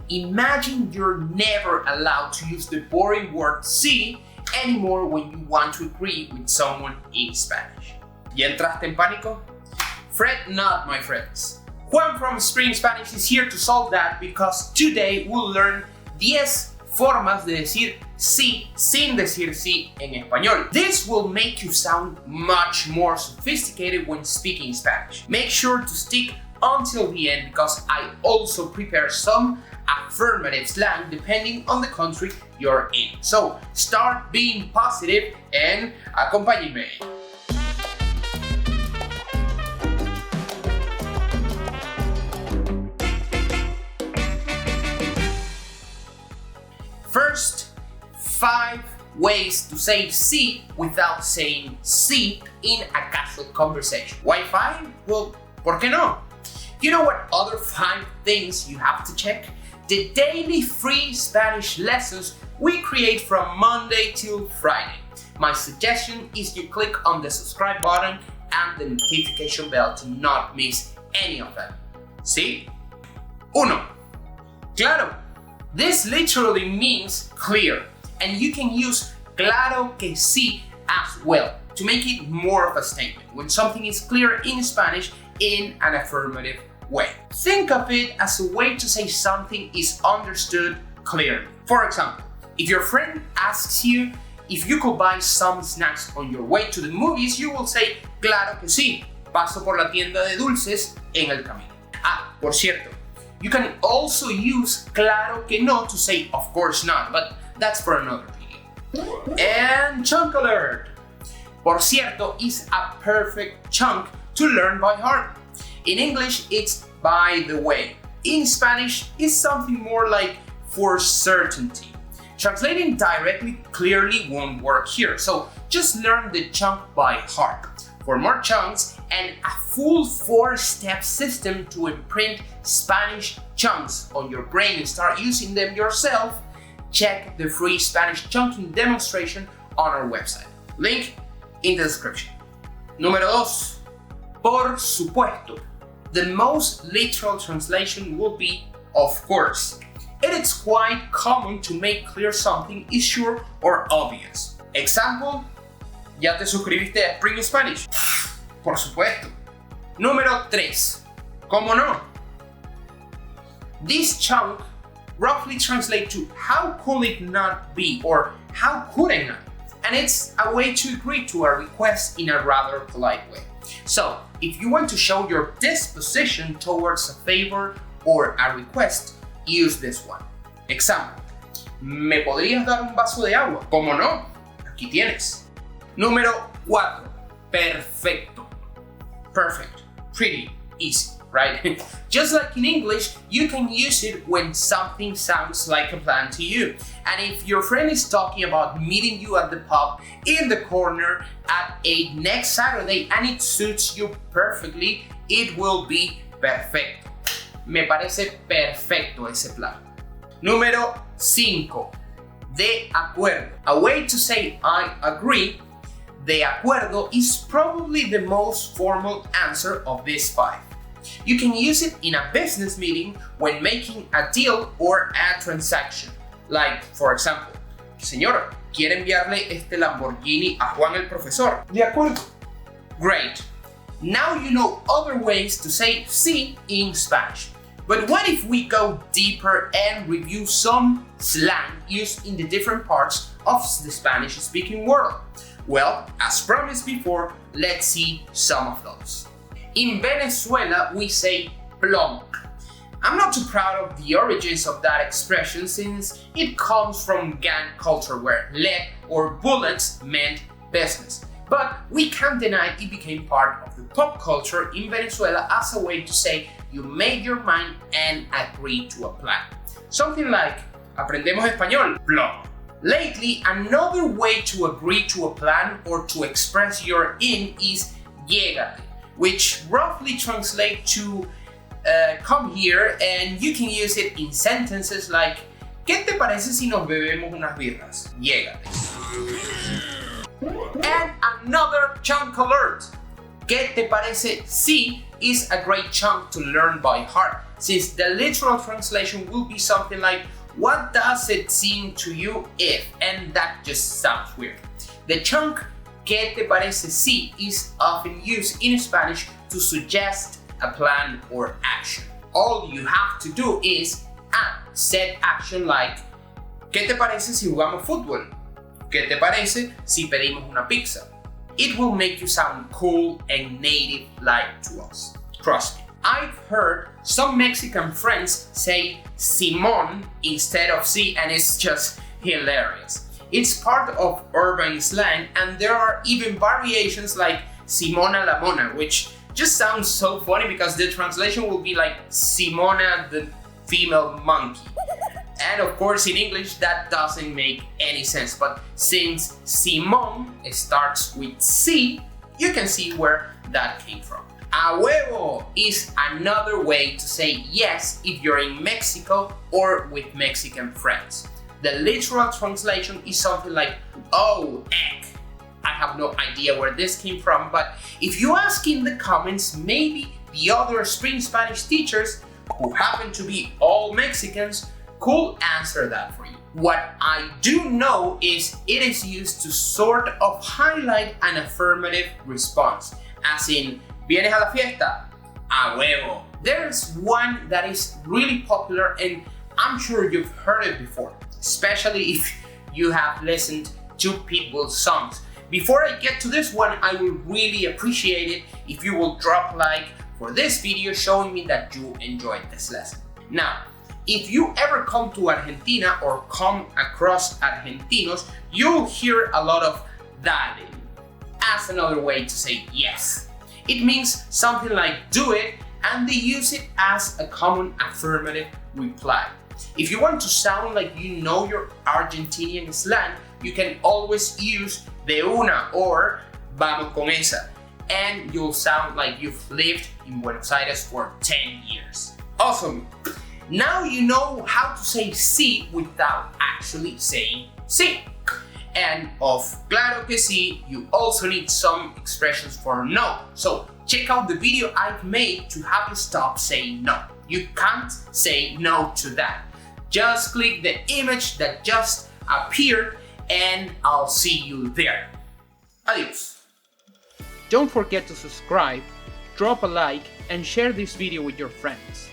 Imagine you're never allowed to use the boring word sí anymore when you want to agree with someone in Spanish. ¿Ya entraste en pánico? Fret not, my friends. Juan from Spring Spanish is here to solve that because today we'll learn 10 formas de decir sí sin decir sí en español. This will make you sound much more sophisticated when speaking Spanish. Make sure to stick until the end because I also prepare some affirmative slang depending on the country you're in. So start being positive and acompáñenme. First, 5 ways to say sí without saying sí in a casual conversation. Why 5? Well, ¿por qué no? You know what other 5 things you have to check? The daily free Spanish lessons we create from Monday till Friday. My suggestion is you click on the subscribe button and the notification bell to not miss any of them. ¿Sí? 1. Claro. This literally means clear, and you can use claro que sí as well to make it more of a statement when something is clear in Spanish in an affirmative way. Think of it as a way to say something is understood clearly. For example, if your friend asks you if you could buy some snacks on your way to the movies, you will say claro que sí, paso por la tienda de dulces en el camino. Ah, por cierto, you can also use claro que no to say of course not, but that's for another video. And chunk alert! Por cierto is a perfect chunk to learn by heart. In English, it's by the way. In Spanish, it's something more like for certainty. Translating directly clearly won't work here, so just learn the chunk by heart. For more chunks and a full 4-step system to imprint Spanish chunks on your brain and start using them yourself, check the free Spanish chunking demonstration on our website. Link in the description. Número 2. Por supuesto. The most literal translation will be of course. It is quite common to make clear something is sure or obvious. Example, ¿ya te suscribiste a Spring Spanish? Por supuesto. Número 3. ¿Cómo no? This chunk roughly translates to how could it not be or how could I not? And it's a way to agree to a request in a rather polite way. So, if you want to show your disposition towards a favor or a request, use this one. Example, ¿me podrías dar un vaso de agua? ¿Cómo no? Aquí tienes. Número 4. Perfecto. Perfect. Pretty easy, right? Just like in English, you can use it when something sounds like a plan to you. And if your friend is talking about meeting you at the pub in the corner at 8 next Saturday and it suits you perfectly, it will be perfecto. Me parece perfecto ese plan. Número 5. De acuerdo. A way to say I agree. De acuerdo is probably the most formal answer of these 5. You can use it in a business meeting when making a deal or a transaction. Like, for example, señora, ¿quiere enviarle este Lamborghini a Juan el profesor? De acuerdo. Great. Now you know other ways to say sí in Spanish. But what if we go deeper and review some slang used in the different parts of the Spanish-speaking world? Well, as promised before, let's see some of those. In Venezuela, we say plomo. I'm not too proud of the origins of that expression since it comes from gang culture where lead or bullets meant business. But we can't deny it became part of the pop culture in Venezuela as a way to say you made your mind and agreed to a plan. Something like, aprendemos español, plomo. Lately, another way to agree to a plan or to express your in is llégate, which roughly translates to come here, and you can use it in sentences like ¿qué te parece si nos bebemos unas birras? Llégate. And another chunk alert. ¿Qué te parece si is a great chunk to learn by heart since the literal translation will be something like, what does it seem to you if? And that just sounds weird. The chunk ¿qué te parece si? Is often used in Spanish to suggest a plan or action. All you have to do is said action like ¿qué te parece si jugamos fútbol? ¿Qué te parece si pedimos una pizza? It will make you sound cool and native-like to us. Trust me. I've heard some Mexican friends say Simón instead of si, and it's just hilarious. It's part of urban slang, and there are even variations like Simona la Mona, which just sounds so funny because the translation will be like Simona the female monkey. And of course in English that doesn't make any sense, but since Simón starts with C, you can see where that came from. A huevo is another way to say yes if you're in Mexico or with Mexican friends. The literal translation is something like, oh, egg. I have no idea where this came from, but if you ask in the comments, maybe the other Spring Spanish teachers, who happen to be all Mexicans, could answer that for you. What I do know is it is used to sort of highlight an affirmative response, as in, ¿vienes a la fiesta? A huevo. There's one that is really popular and I'm sure you've heard it before, especially if you have listened to Pitbull's songs. Before I get to this one, I would really appreciate it if you will drop a like for this video showing me that you enjoyed this lesson. Now, if you ever come to Argentina or come across Argentinos, you'll hear a lot of dale as another way to say yes. It means something like do it, and they use it as a common affirmative reply. If you want to sound like you know your Argentinian slang, you can always use de una or vamos con esa, and you'll sound like you've lived in Buenos Aires for 10 years. Awesome! Now you know how to say sí without actually saying sí. And of claro que sí, you also need some expressions for no. So check out the video I've made to have you stop saying no. You can't say no to that. Just click the image that just appeared and I'll see you there. Adios. Don't forget to subscribe, drop a like, and share this video with your friends.